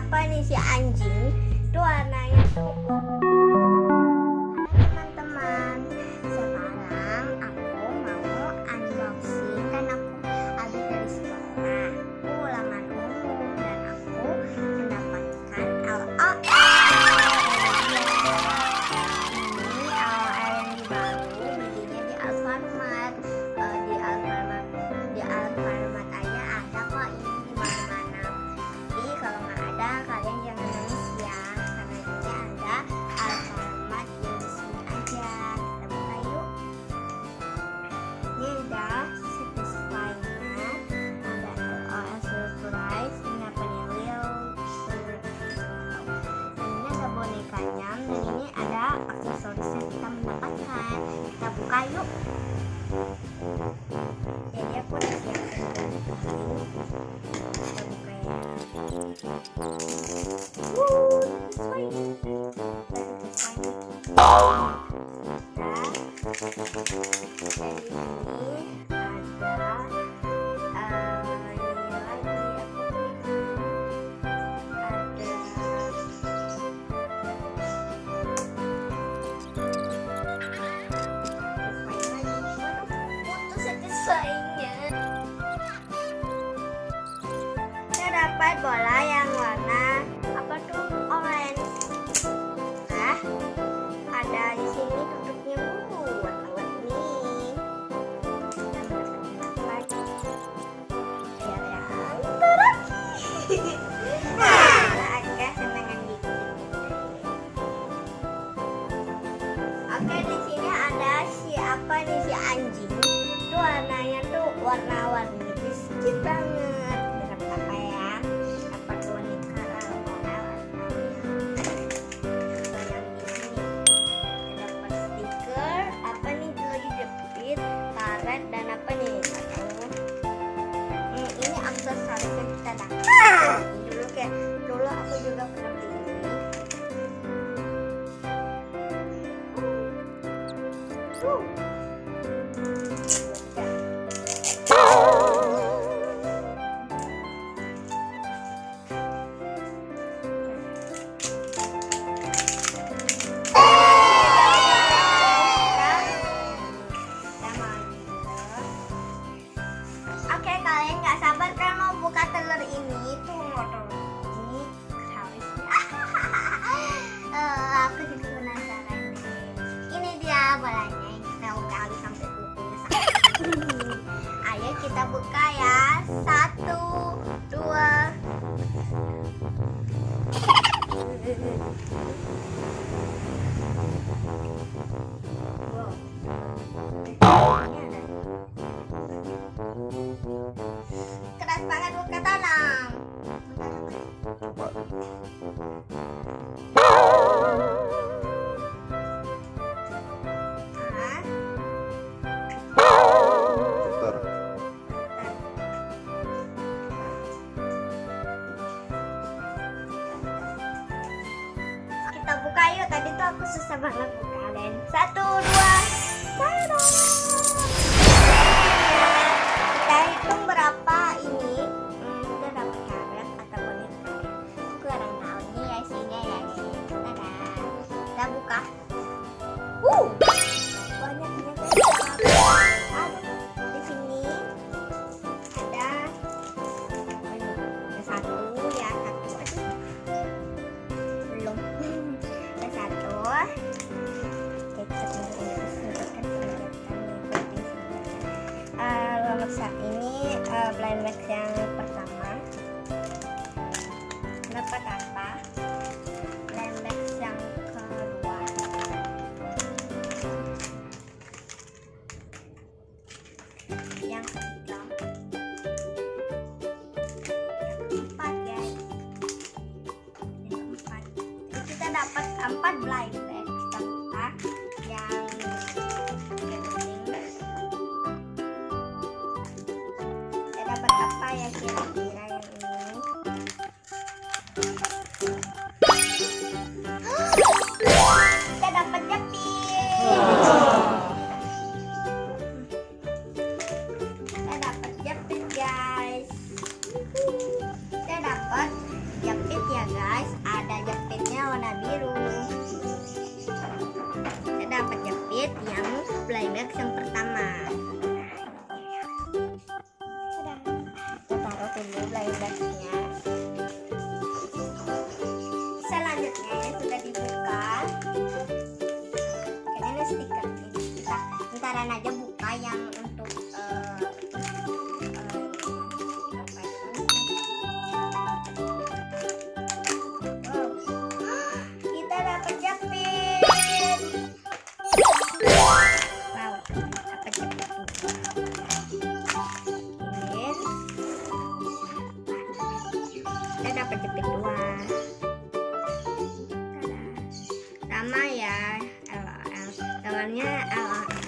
siapa nih si anjing? Tuh warnanya tuh. Halo teman-teman, sekarang aku mau unboxing kan aku habis dari sekolah. Aku ulangan umum dan aku mendapatkan L.O.L. Ini L.O.L yang baru, belinya di Alfamart. Di Alfamart aja ada kok, ini di mana-mana. Jadi kalau nggak ada kalian jangan nangis ya, karena ini ada Alfamart yang di sini aja. Kita buka yuk. Ini ada Suprise-nya, ada L.O.L Suprise, ini apa nih, L.O.L. Ini ada bonekanya, dan ini ada aksesoris yang kita mendapatkan. Kita buka yuk. Jadi aku udah siapin kita buka dapat bola yang warna apa tuh, orange. Nah, ada di sini tutupnya warna-warni. Biar yang terakhir. Agak senangan dikit. Oke, di sini ada siapa nih si anjing. Tuh warnanya tuh warna-warni biskuit banget. Dan apa nih, ini aksesoris yang kita dapat. Dulu kayak dulu aku juga pernah beli ini. Oke, kalian nggak sabar kan mau buka telur ini? Tuh ini harusnya. Aku juga penasaran deh. Ini dia bolanya yang kita udah habis sampai kukunya. Ayo kita buka ya. 1, 2. Keras banget, buka tanam. Kita buka yuk. Tadi tuh aku susah banget buka. Dan 1, 2. Tada! Kita hitung berapa ini. Kita dapat karet atau boneka. Aku kurang tahu nih ya isinya ya. Tada. Kita buka. Banyaknya guys. Di sini ada satu ya, satu. Belum. Ada satu. Nomor saat ini blind bag yang pertama. Dapat apa? Blind bag yang kedua. Yang ketiga. Yang keempat guys. Yang keempat. Jadi kita dapat 4 blind bag. Kita buka yang dapat apa ya kira-kira yang ini. Kita dapat jepit. Kita dapat jepit guys. Kita dapat jepit ya guys. bawah. Tada. Sama ya, L.O.L. Gambarnya L.O.L.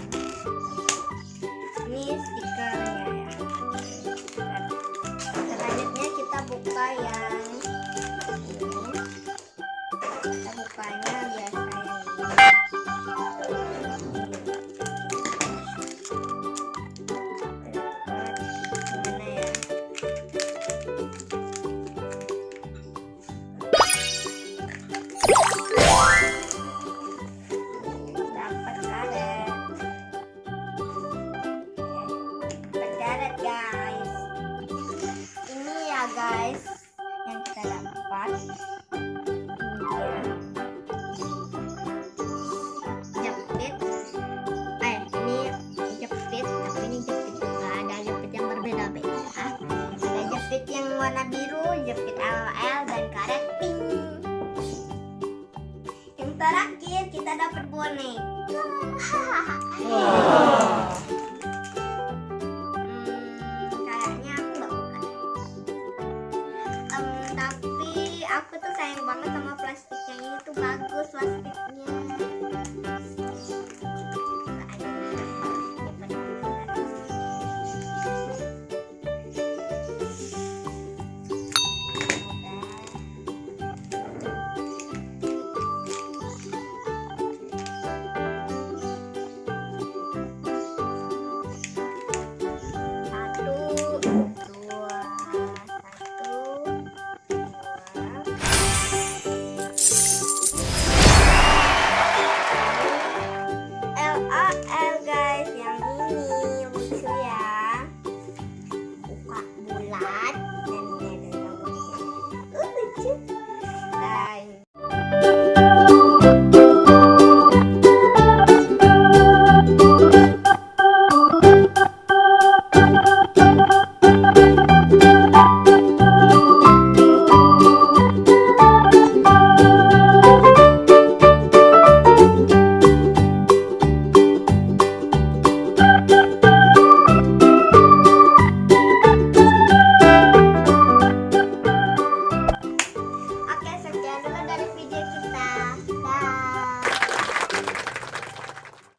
Ini stikernya ya. Selanjutnya kita buka yang ini. Kita bukanya biasa yang ini. Gimana ya? Dapat karet. Dapat karet guys. Ini ya guys yang kita dapat. Jepit. Ini jepit, tapi ini jepit juga ada jepit yang berbeda-beda. Ada jepit yang warna biru, jepit L.O.L dan karet pink. Yang terakhir kita dapat boneka. Kayaknya aku nggak buka. Tapi aku tuh sayang banget sama plastiknya, ini tuh bagus plastiknya.